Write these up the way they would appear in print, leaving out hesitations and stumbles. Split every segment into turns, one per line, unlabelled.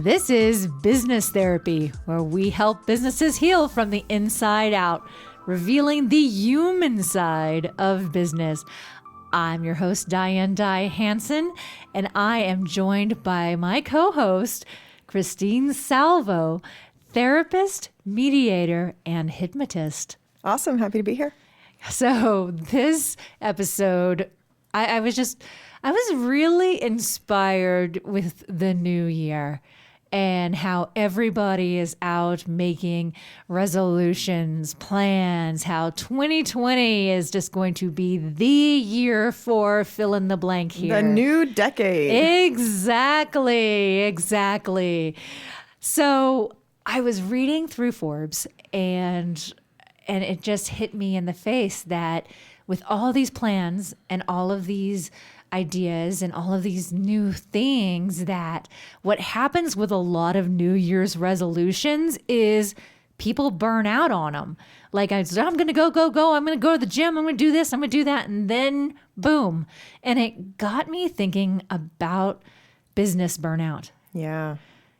This is Business Therapy, where we help businesses heal from the inside out, revealing the human side of business. I'm your host, Diane Hansen, and I am joined by my co-host, Christine Salvo, therapist, mediator, and hypnotist.
Awesome. Happy to be here.
So this episode, I was really inspired with the new year and how everybody is out making resolutions, plans, how 2020 is just going to be the year for fill in the blank here.
The new decade.
Exactly. So I was reading through Forbes and it just hit me in the face that with all these plans and all of these ideas and all of these new things, that what happens with a lot of New Year's resolutions is people burn out on them. Like I'm going to go. I'm going to go to the gym. I'm going to do this. I'm going to do that. And then boom. And it got me thinking about business burnout.
Yeah.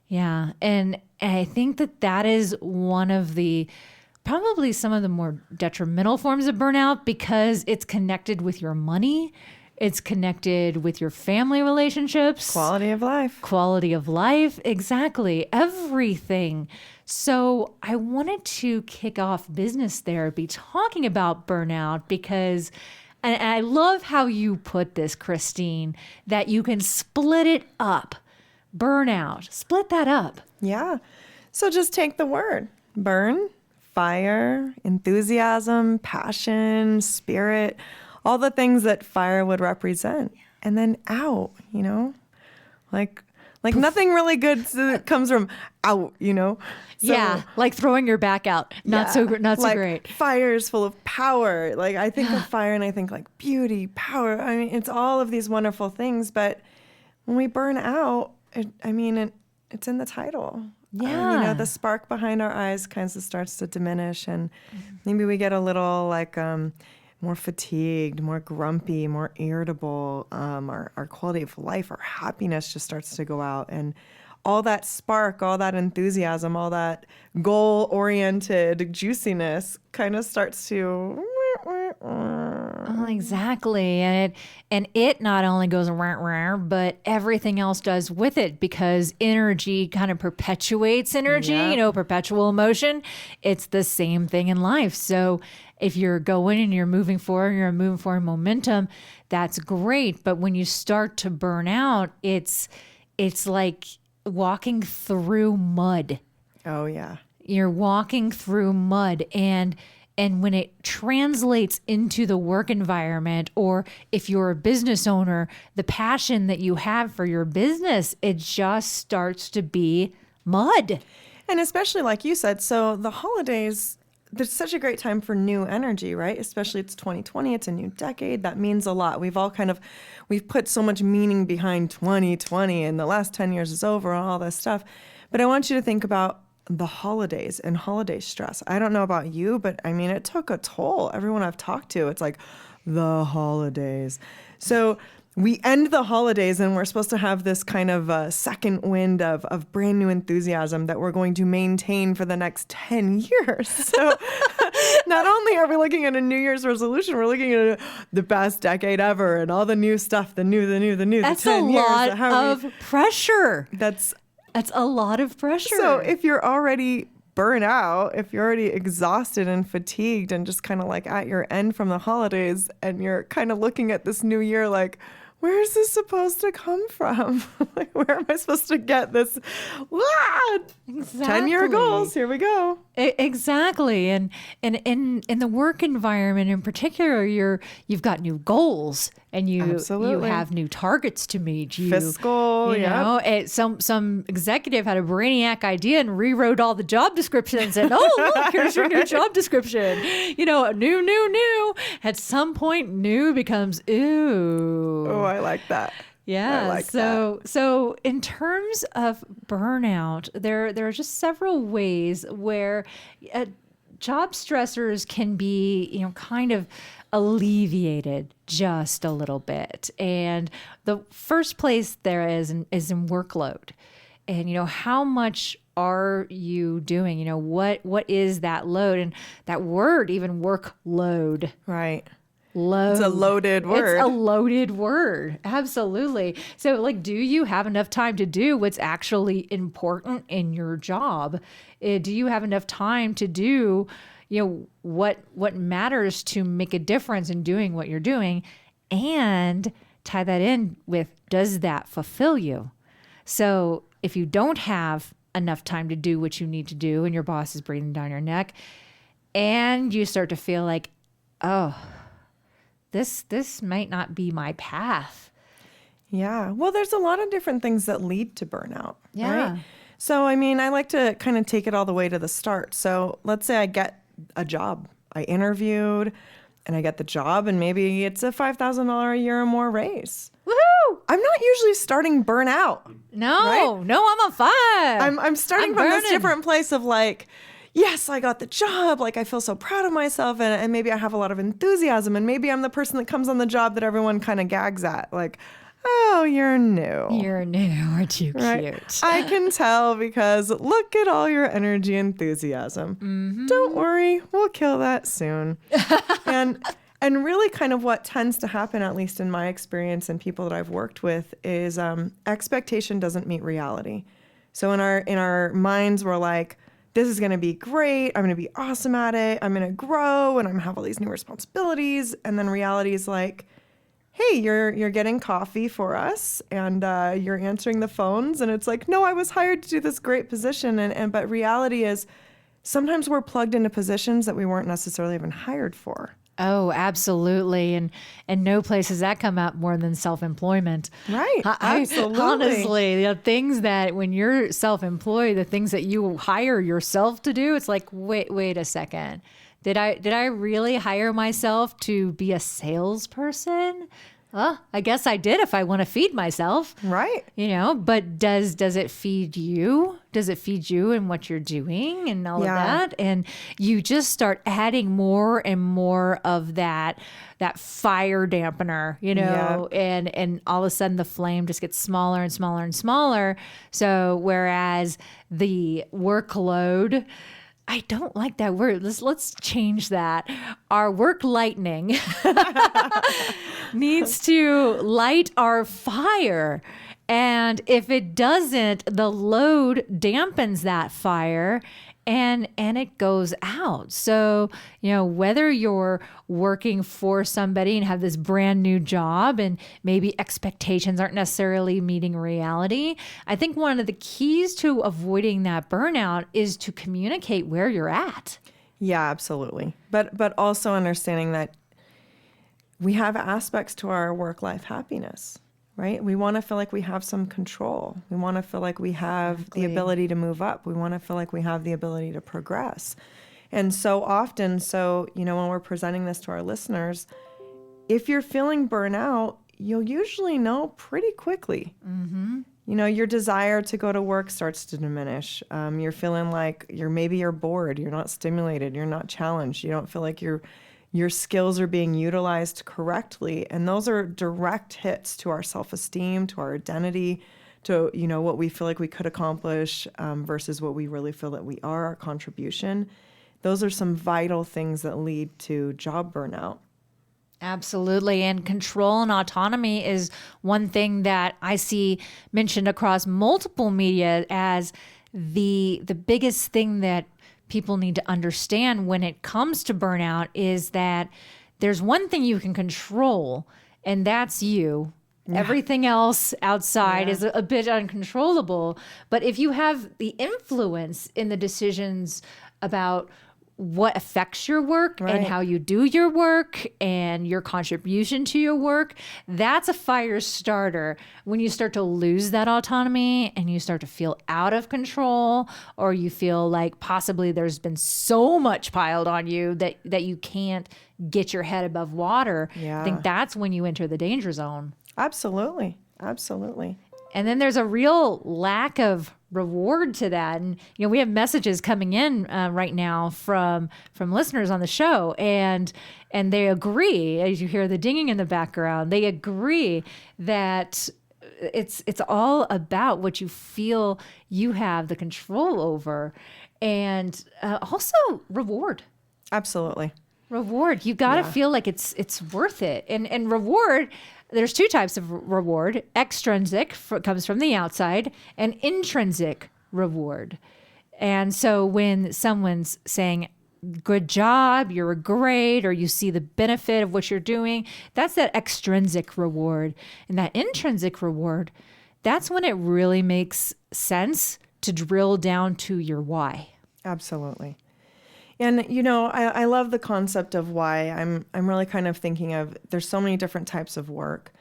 Yeah. And I think that is one of the probably some of the more detrimental forms of burnout because it's connected with your money. It's connected with your family relationships.
Quality of life.
Exactly. Everything. So I wanted to kick off business therapy talking about burnout because, and I love how you put this, Christine, that you can split it up. Burnout. Split that up.
Yeah. So just take the word. Burn, fire, enthusiasm, passion, spirit, all the things that fire would represent. And then out, like nothing really good comes from out, So,
yeah, like throwing your back out. Not so great.
Fire's full of power. Like I think of fire and I think like beauty, power. I mean, it's all of these wonderful things. But when we burn out, it's in the title.
Yeah.
The spark behind our eyes kind of starts to diminish, and maybe we get a little like more fatigued, more grumpy, more irritable. Our quality of life, our happiness just starts to go out, and all that spark, all that enthusiasm, all that goal-oriented juiciness kind of starts to...
Oh, exactly. And it not only goes around, but everything else does with it because energy kind of perpetuates energy,
Yep.
Perpetual emotion. It's the same thing in life. So if you're going and you're moving forward momentum, that's great. But when you start to burn out, it's like walking through mud.
Oh, yeah.
You're walking through mud, and when it translates into the work environment, or if you're a business owner, the passion that you have for your business, it just starts to be mud.
And especially like you said, so the holidays, there's such a great time for new energy, right? Especially it's 2020, it's a new decade. That means a lot. We've put so much meaning behind 2020 and the last 10 years is over and all this stuff. But I want you to think about the holidays and holiday stress. I don't know about you, but it took a toll. Everyone I've talked to, it's like the holidays. So we end the holidays and we're supposed to have this kind of second wind of brand new enthusiasm that we're going to maintain for the next 10 years. So not only are we looking at a New Year's resolution, we're looking at the best decade ever and all the new stuff, the new,
That's
the 10 years.
That's a lot of pressure.
That's
a lot of pressure.
So if you're already burnt out, if you're already exhausted and fatigued and just kind of like at your end from the holidays and you're kind of looking at this new year like, where is this supposed to come from? Like, where am I supposed to get this?
Exactly.
10-year goals. Here we go.
Exactly. And in the work environment in particular, you've got new goals and you have new targets to meet.
Fiscal,
some executive had a brainiac idea and rewrote all the job descriptions and look, here's your new job description. New. At some point, new becomes ooh.
Oh, I like that.
Yeah. So in terms of burnout, there are just several ways where job stressors can be, kind of alleviated just a little bit. And the first place there is in workload. And, how much are you doing? What is that load? And that word, even workload.
Right.
Load.
It's a loaded word.
It's a loaded word. Absolutely. So do you have enough time to do what's actually important in your job? Do you have enough time to do, what matters to make a difference in doing what you're doing? And tie that in with, does that fulfill you? So if you don't have enough time to do what you need to do and your boss is breathing down your neck and you start to feel like, oh, this might not be my path.
Yeah. Well, there's a lot of different things that lead to burnout.
Yeah.
Right? So, I like to kind of take it all the way to the start. So let's say I get a job. I interviewed and I get the job, and maybe it's a $5,000 a year or more raise.
Woohoo!
I'm not usually starting burnout.
No,
right?
no, I'm on fire.
I'm starting from this different place of like, yes, I got the job. Like, I feel so proud of myself, and maybe I have a lot of enthusiasm, and maybe I'm the person that comes on the job that everyone kind of gags at. Like, oh, you're new.
You're new. Aren't you cute?
I can tell because look at all your energy and enthusiasm. Mm-hmm. Don't worry, we'll kill that soon. And really kind of what tends to happen, at least in my experience and people that I've worked with, is expectation doesn't meet reality. So in our minds, we're like, this is going to be great. I'm going to be awesome at it. I'm going to grow and I'm going to have all these new responsibilities. And then reality is like, hey, you're getting coffee for us and you're answering the phones. And it's like, no, I was hired to do this great position. But reality is sometimes we're plugged into positions that we weren't necessarily even hired for.
Oh, absolutely. And no place has that come out more than self-employment.
Right. Absolutely.
Honestly, the things that when you're self-employed, the things that you hire yourself to do, it's like, wait a second. Did I really hire myself to be a salesperson? Well, I guess I did if I want to feed myself.
Right.
But does it feed you? Does it feed you and what you're doing and all of that? And you just start adding more and more of that fire dampener, and all of a sudden the flame just gets smaller and smaller and smaller. So whereas the workload, I don't like that word. Let's change that. Our work lightning needs to light our fire. And if it doesn't, the load dampens that fire and it goes out. So, whether you're working for somebody and have this brand new job and maybe expectations aren't necessarily meeting reality, I think one of the keys to avoiding that burnout is to communicate where you're at.
Yeah, absolutely. But also understanding that we have aspects to our work-life happiness. Right? We want to feel like we have some control. We want to feel like we have the ability to move up. We want to feel like we have the ability to progress. And so often, when we're presenting this to our listeners, if you're feeling burnout, you'll usually know pretty quickly. Mm-hmm. Your desire to go to work starts to diminish. You're feeling like you're bored. You're not stimulated. You're not challenged. You don't feel like your skills are being utilized correctly. And those are direct hits to our self-esteem, to our identity, to, what we feel like we could accomplish versus what we really feel that we are, our contribution. Those are some vital things that lead to job burnout.
Absolutely. And control and autonomy is one thing that I see mentioned across multiple media as the biggest thing that people need to understand when it comes to burnout is that there's one thing you can control, and that's you. Yeah. Everything else outside is a bit uncontrollable. But if you have the influence in the decisions about what affects your work and how you do your work and your contribution to your work, that's a fire starter. When you start to lose that autonomy and you start to feel out of control, or you feel like possibly there's been so much piled on you that you can't get your head above water, I think that's when you enter the danger zone.
Absolutely. Absolutely.
And then there's a real lack of reward to that. And, we have messages coming in right now from listeners on the show, and they agree, as you hear the dinging in the background, they agree that it's all about what you feel you have the control over, and also reward.
Absolutely.
Reward. You got to feel like it's worth it. And reward, there's two types of reward. Extrinsic comes from the outside, and intrinsic reward. And so when someone's saying, good job, you're great, or you see the benefit of what you're doing, that's that extrinsic reward. And that intrinsic reward, that's when it really makes sense to drill down to your why.
Absolutely. And, I love the concept of why. I'm really kind of thinking of, there's so many different types of work.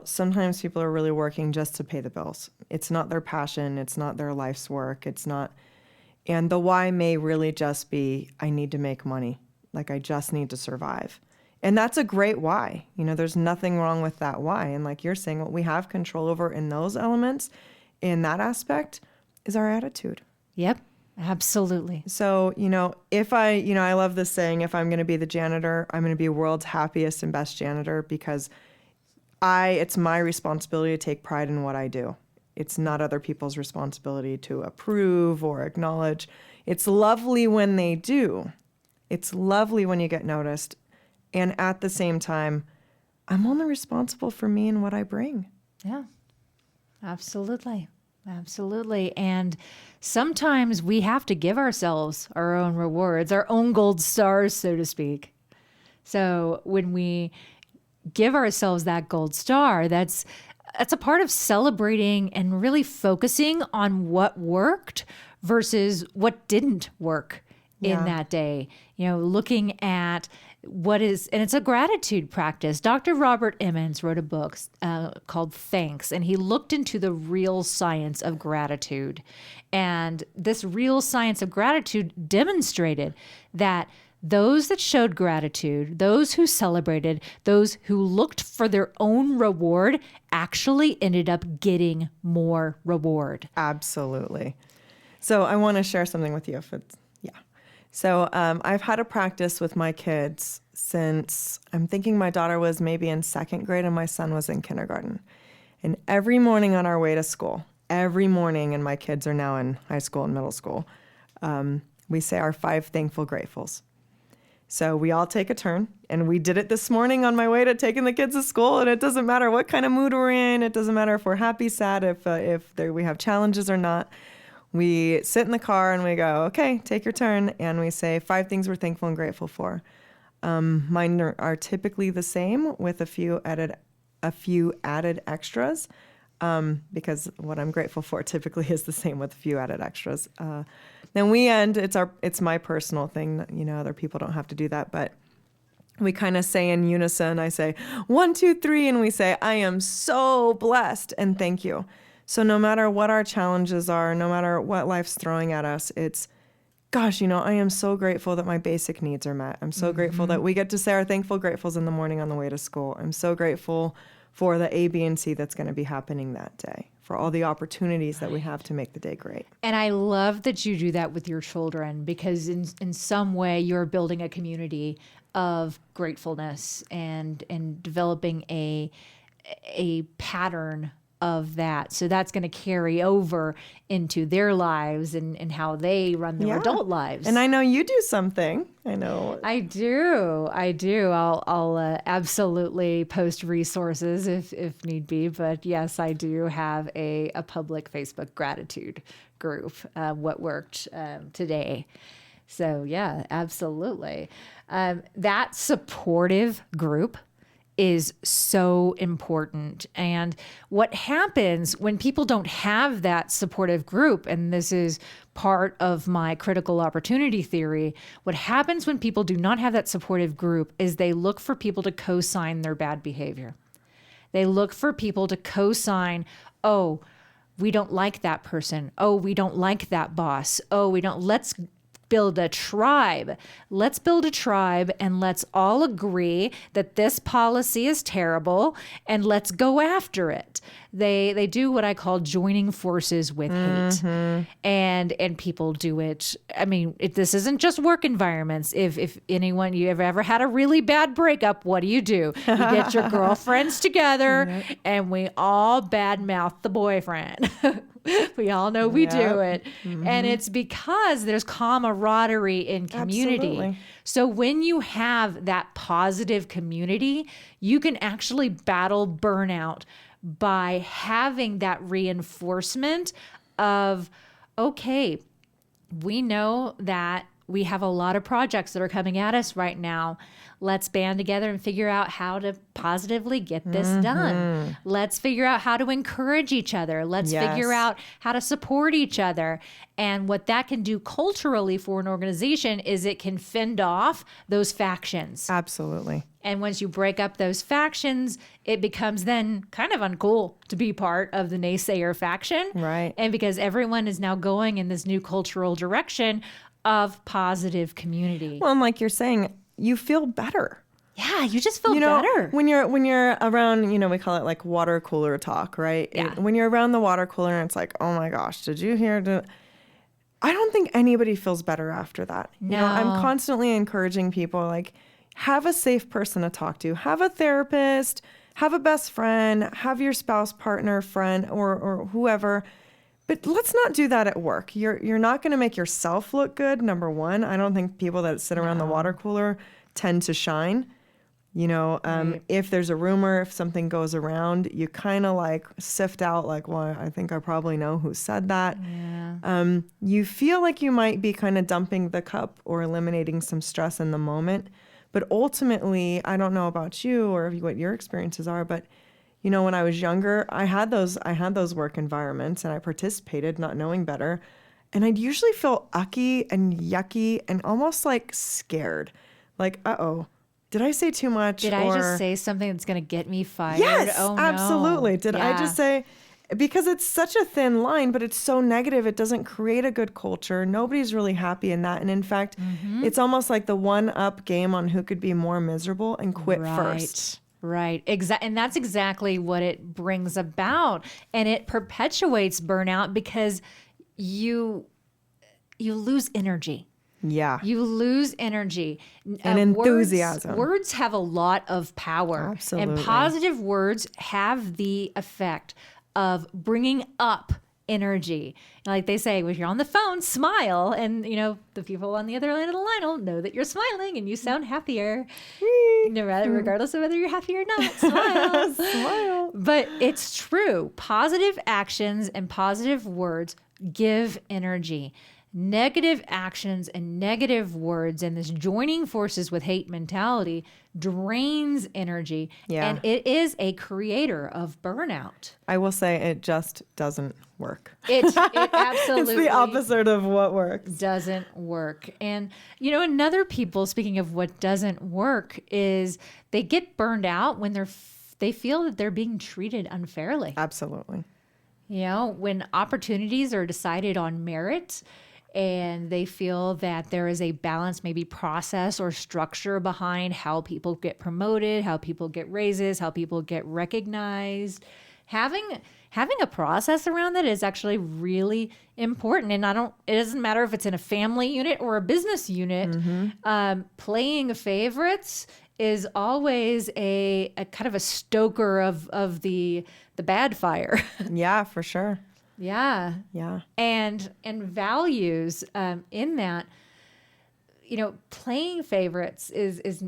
Sometimes people are really working just to pay the bills. It's not their passion. It's not their life's work. It's not. And the why may really just be, I need to make money. Like, I just need to survive. And that's a great why. There's nothing wrong with that why. And like you're saying, what we have control over in those elements, in that aspect, is our attitude.
Yep, absolutely.
So, if I love this saying, if I'm going to be the janitor, I'm going to be world's happiest and best janitor, because it's my responsibility to take pride in what I do. It's not other people's responsibility to approve or acknowledge. It's lovely when they do. It's lovely when you get noticed. And at the same time, I'm only responsible for me and what I bring.
Yeah, absolutely. Absolutely. And sometimes we have to give ourselves our own rewards, our own gold stars, so to speak. So when we give ourselves that gold star, that's a part of celebrating and really focusing on what worked versus what didn't work in that day. Looking at what is, and it's a gratitude practice. Dr. Robert Emmons wrote a book called Thanks, and he looked into the real science of gratitude. And this real science of gratitude demonstrated that those that showed gratitude, those who celebrated, those who looked for their own reward actually ended up getting more reward.
Absolutely. So I want to share something with you. So I've had a practice with my kids since, I'm thinking my daughter was maybe in second grade and my son was in kindergarten. And every morning on our way to school, every morning, and my kids are now in high school and middle school, we say our 5 thankful gratefuls. So we all take a turn, and we did it this morning on my way to taking the kids to school. And it doesn't matter what kind of mood we're in. It doesn't matter if we're happy, sad, if we have challenges or not. We sit in the car and we go, okay, take your turn. And we say 5 things we're thankful and grateful for. Mine are typically the same with a few added extras. Because what I'm grateful for typically is the same with a few added extras. Then we end, it's my personal thing. Other people don't have to do that, but we kind of say in unison. I say 1, 2, 3, and we say, I am so blessed and thank you. So no matter what our challenges are, no matter what life's throwing at us, it's, gosh, I am so grateful that my basic needs are met. I'm so grateful that we get to say our thankful gratefuls in the morning on the way to school. I'm so grateful for the A, B, and C that's going to be happening that day, for all the opportunities that we have to make the day great.
And I love that you do that with your children, because in some way you're building a community of gratefulness and developing a pattern of that. So that's going to carry over into their lives and how they run their adult lives.
And I know you do something. I know.
I do. I'll absolutely post resources if need be. But yes, I do have a public Facebook gratitude group, What Worked Today. So yeah, absolutely. That supportive group is so important. And what happens when people don't have that supportive group, and this is part of my critical opportunity theory, what happens when people do not have that supportive group is they look for people to co-sign their bad behavior. They look for people to co-sign, oh, we don't like that person. Oh, we don't like that boss. Oh, we don't, let's build a tribe. Let's build a tribe and let's all agree that this policy is terrible and let's go after it. They do what I call joining forces with hate, and people do it. I mean, this isn't just work environments. If anyone you ever had a really bad breakup, what do? You get your girlfriends together, and we all badmouth the boyfriend. We all know we do it, and it's because there's camaraderie in community.
Absolutely.
So when you have that positive community, you can actually battle burnout by having that reinforcement of, okay, we know that we have a lot of projects that are coming at us right now. Let's band together and figure out how to positively get this done. Let's figure out how to encourage each other. Let's figure out how to support each other. And what that can do culturally for an organization is it can fend off those factions.
Absolutely.
And once you break up those factions, it becomes then kind of uncool to be part of the naysayer faction.
Right.
And because everyone is now going in this new cultural direction of positive community.
Well, and like you're saying, you feel better.
Yeah, you just feel better.
When you're around, we call it like water cooler talk, right?
Yeah.
When you're around the water cooler and it's like, oh my gosh, did you hear? I don't think anybody feels better after that.
No.
I'm constantly encouraging people, like, have a safe person to talk to. Have a therapist, have a best friend, have your spouse, partner, friend, or whoever. But let's not do that at work. You're not going to make yourself look good, number one. I don't think people that sit around the water cooler tend to shine. If there's a rumor, if something goes around, you kind of like sift out like, well, I think I probably know who said that.
Yeah.
You feel like you might be kind of dumping the cup or eliminating some stress in the moment. But ultimately, I don't know about you or what your experiences are, but when I was younger, I had those work environments and I participated not knowing better. And I'd usually feel ucky and yucky and almost like scared. Like, uh-oh, did I say too much?
Did I just say something that's going to get me fired?
Yes,
oh,
absolutely.
No.
Did I just say, because it's such a thin line, but it's so negative, it doesn't create a good culture. Nobody's really happy in that. And in fact, it's almost like the one-up game on who could be more miserable and quit first.
Right. And that's exactly what it brings about. And it perpetuates burnout because you lose energy.
Yeah.
You lose energy.
And enthusiasm.
Words have a lot of power.
Absolutely.
And positive words have the effect of bringing up energy. Like they say, if you're on the phone, smile. And, the people on the other end of the line will know that you're smiling and you sound happier. Regardless of whether you're happy or not, smile.
Smile.
But it's true. Positive actions and positive words give energy. Negative actions and negative words and this joining forces with hate mentality drains energy.
Yeah.
And it is a creator of burnout.
I will say it just doesn't work.
It absolutely
It's the opposite of what works.
doesn't work. And, another people, speaking of what doesn't work, is they get burned out when they feel that they're being treated unfairly.
Absolutely.
When opportunities are decided on merit, and they feel that there is a balanced maybe process or structure behind how people get promoted, how people get raises, how people get recognized. Having a process around that is actually really important. And it doesn't matter if it's in a family unit or a business unit. Playing favorites is always a kind of a stoker of the bad fire.
Yeah, for sure.
Yeah.
Yeah.
And values in that, playing favorites is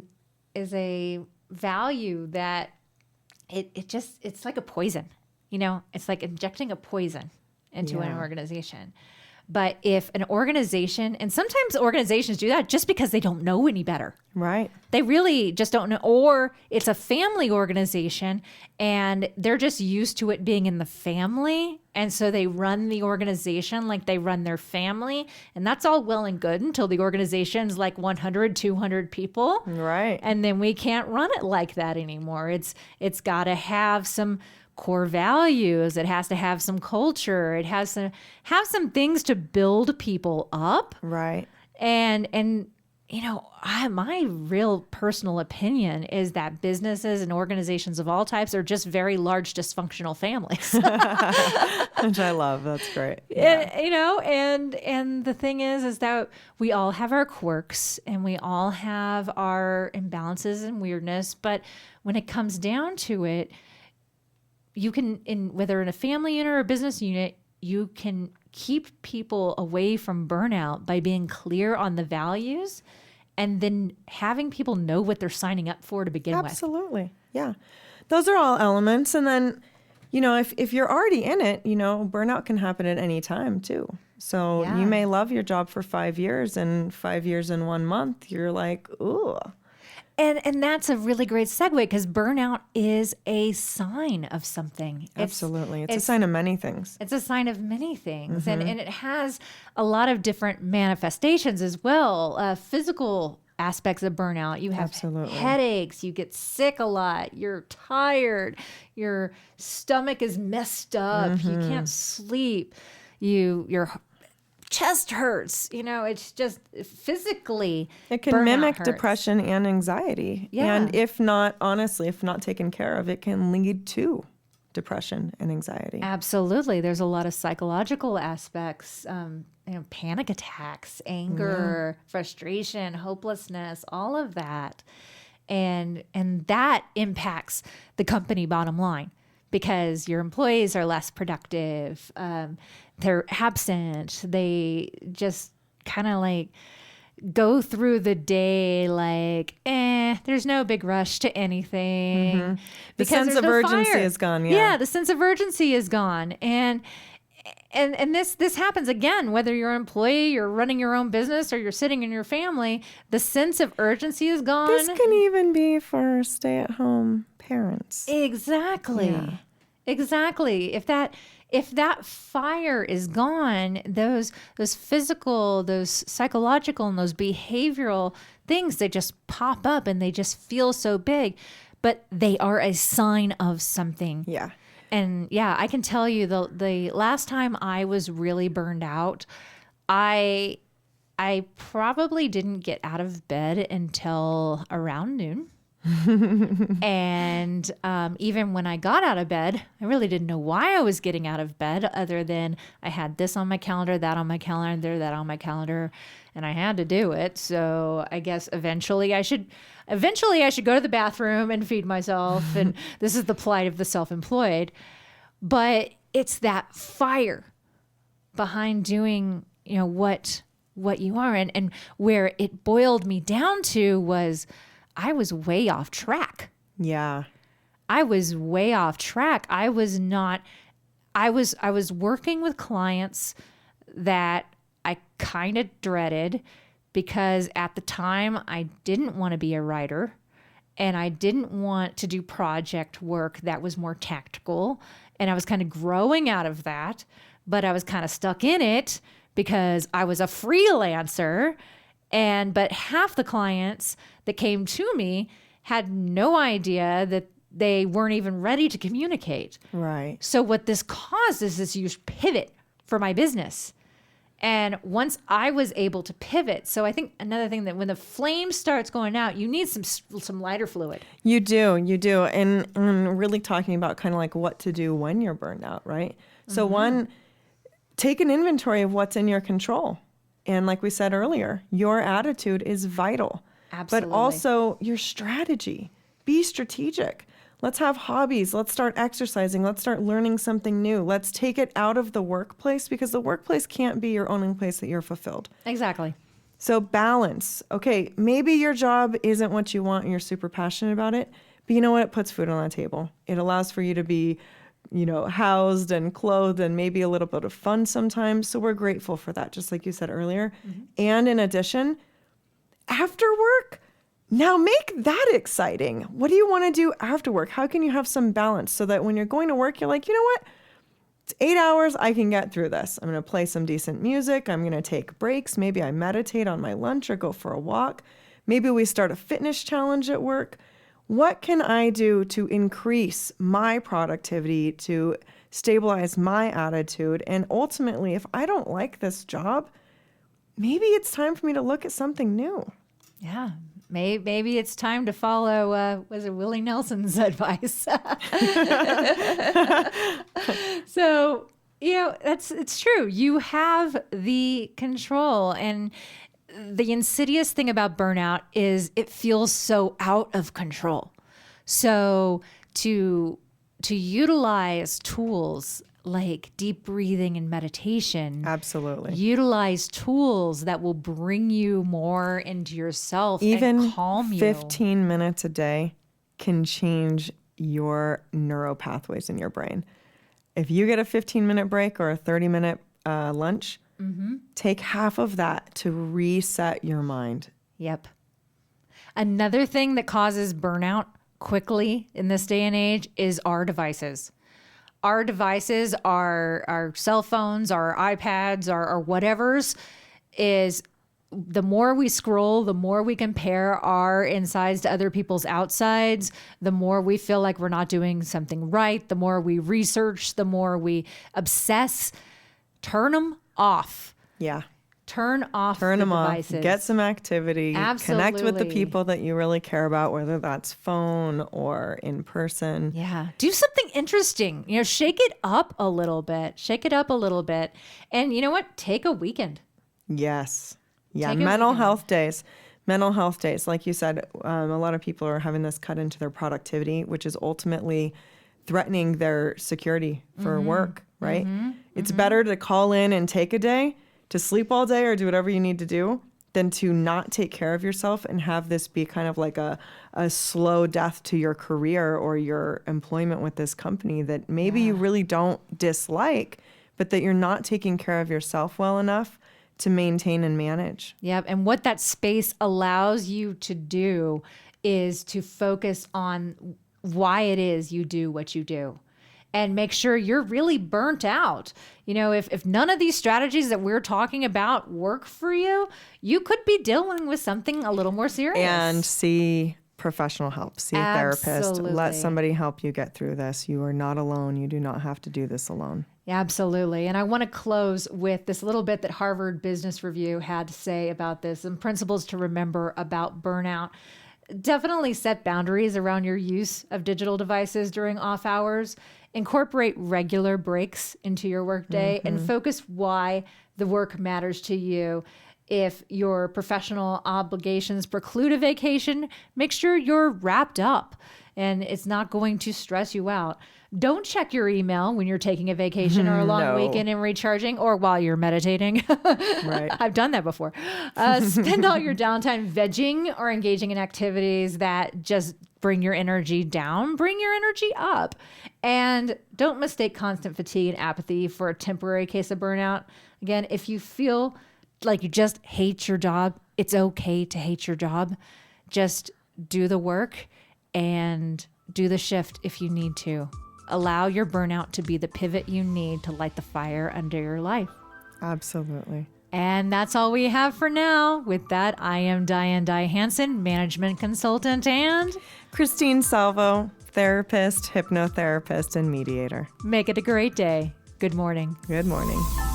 a value that it's like a poison. It's like injecting a poison into an organization. But if an organization, and sometimes organizations do that just because they don't know any better.
Right.
They really just don't know. Or it's a family organization and they're just used to it being in the family. And so they run the organization like they run their family. And that's all well and good until the organization's like 100, 200 people.
Right.
And then we can't run it like that anymore. It's got to have some core values. It has to have some culture. It has to have some things to build people up.
Right.
And my real personal opinion is that businesses and organizations of all types are just very large dysfunctional families.
Which I love. That's great. Yeah.
And the thing is that we all have our quirks and we all have our imbalances and weirdness. But when it comes down to it, you can, whether in a family unit or a business unit, you can keep people away from burnout by being clear on the values and then having people know what they're signing up for to begin with.
Absolutely. Yeah. Those are all elements. And then, if you're already in it, burnout can happen at any time too. So you may love your job for 5 years, and 5 years and 1 month, you're like, ooh.
And that's a really great segue, because burnout is a sign of something.
Absolutely. It's a sign of many things.
It's a sign of many things. And it has a lot of different manifestations as well. Physical aspects of burnout. You have headaches. You get sick a lot. You're tired. Your stomach is messed up. You can't sleep. Your chest hurts. It's just physically.
It can mimic depression and anxiety. Yeah. And if not taken care of, it can lead to depression and anxiety.
Absolutely. There's a lot of psychological aspects, panic attacks, anger, frustration, hopelessness, all of that. And that impacts the company bottom line, because your employees are less productive. They're absent. They just kind of like go through the day like, there's no big rush to anything.
The sense of urgency is gone.
Yeah, the sense of urgency is gone. And this happens again, whether you're an employee, you're running your own business, or you're sitting in your family, the sense of urgency is gone.
This can even be for stay-at-home parents.
Exactly. Yeah. Exactly. If that fire is gone, those physical, those psychological, and those behavioral things, they just pop up and they just feel so big, but they are a sign of something.
Yeah.
And I can tell you the last time I was really burned out, I probably didn't get out of bed until around noon. And even when I got out of bed, I really didn't know why I was getting out of bed, other than I had this on my calendar, that on my calendar, that on my calendar, and I had to do it. So I guess eventually I should go to the bathroom and feed myself. And this is the plight of the self-employed. But it's that fire behind doing, what you are. And where it boiled me down to was I was way off track.
Yeah.
I was way off track. I was working with clients that I kind of dreaded, because at the time I didn't want to be a writer, and I didn't want to do project work that was more tactical. And I was kind of growing out of that, but I was kind of stuck in it because I was a freelancer. But half the clients that came to me had no idea that they weren't even ready to communicate.
Right.
So what this caused is this huge pivot for my business. And once I was able to pivot, so I think another thing, that when the flame starts going out, you need some lighter fluid.
You do. And I'm really talking about kind of like what to do when you're burned out, right? So one, take an inventory of what's in your control. And like we said earlier, your attitude is vital.
Absolutely.
But also your strategy. Be strategic. Let's have hobbies. Let's start exercising. Let's start learning something new. Let's take it out of the workplace, because the workplace can't be your only place that you're fulfilled.
Exactly.
So balance. Okay, maybe your job isn't what you want and you're super passionate about it, but you know what? It puts food on the table. It allows for you to be housed and clothed, and maybe a little bit of fun sometimes. So we're grateful for that, just like you said earlier. And in addition, after work, now make that exciting. What do you want to do after work? How can you have some balance so that when you're going to work, you're like, you know what? It's 8 hours. I can get through this. I'm going to play some decent music. I'm going to take breaks. Maybe I meditate on my lunch or go for a walk. Maybe we start a fitness challenge at work. What can I do to increase my productivity, to stabilize my attitude? And ultimately, if I don't like this job, maybe it's time for me to look at something new.
Yeah. Maybe it's time to follow, was it Willie Nelson's advice? So, it's true. You have the control. And the insidious thing about burnout is it feels so out of control. So to utilize tools like deep breathing and meditation.
Absolutely.
Utilize tools that will bring you more into yourself
Even
and calm you.
15 minutes a day can change your neuropathways in your brain. If you get a 15-minute break or a 30-minute lunch, take half of that to reset your mind.
Yep. Another thing that causes burnout quickly in this day and age is our devices. Our devices, our cell phones, our iPads, our whatevers, is the more we scroll, the more we compare our insides to other people's outsides, the more we feel like we're not doing something right, the more we research, the more we obsess. Turn them off.
Yeah.
Turn off
Turn
the
them off.
devices.
Get some activity. Connect with the
Absolutely.
people that you really care about, whether that's phone or in person.
Yeah. Do something interesting. Shake it up a little bit. Shake it up a little bit. And you know what? Take a weekend.
Yes. Yeah.
Take a
Mental
weekend.
health days. Mental health days. Like you said, a lot of people are having this cut into their productivity, which is ultimately threatening their security for work, right? It's better to call in and take a day, to sleep all day or do whatever you need to do, than to not take care of yourself and have this be kind of like a slow death to your career or your employment with this company that maybe you really don't dislike, but that you're not taking care of yourself well enough to maintain and manage.
Yep. And what that space allows you to do is to focus on why it is you do what you do. And make sure you're really burnt out. If none of these strategies that we're talking about work for you, you could be dealing with something a little more serious.
And see professional help. See a therapist.
Absolutely.
Let somebody help you get through this. You are not alone. You do not have to do this alone.
Absolutely. And I want to close with this little bit that Harvard Business Review had to say about this and principles to remember about burnout. Definitely set boundaries around your use of digital devices during off hours. Incorporate regular breaks into your workday and focus why the work matters to you. If your professional obligations preclude a vacation, make sure you're wrapped up and it's not going to stress you out. Don't check your email when you're taking a vacation or a long
No.
weekend and recharging or while you're meditating.
Right.
I've done that before. Spend all your downtime vegging or engaging in activities that just bring your energy down, bring your energy up. And don't mistake constant fatigue and apathy for a temporary case of burnout. Again, if you feel like you just hate your job, it's okay to hate your job. Just do the work and do the shift if you need to. Allow your burnout to be the pivot you need to light the fire under your life.
Absolutely.
And that's all we have for now. With that, I am Diane Hansen, management consultant, and
Christine Salvo, therapist, hypnotherapist, and mediator.
make it a great day. Good morning.
Good morning.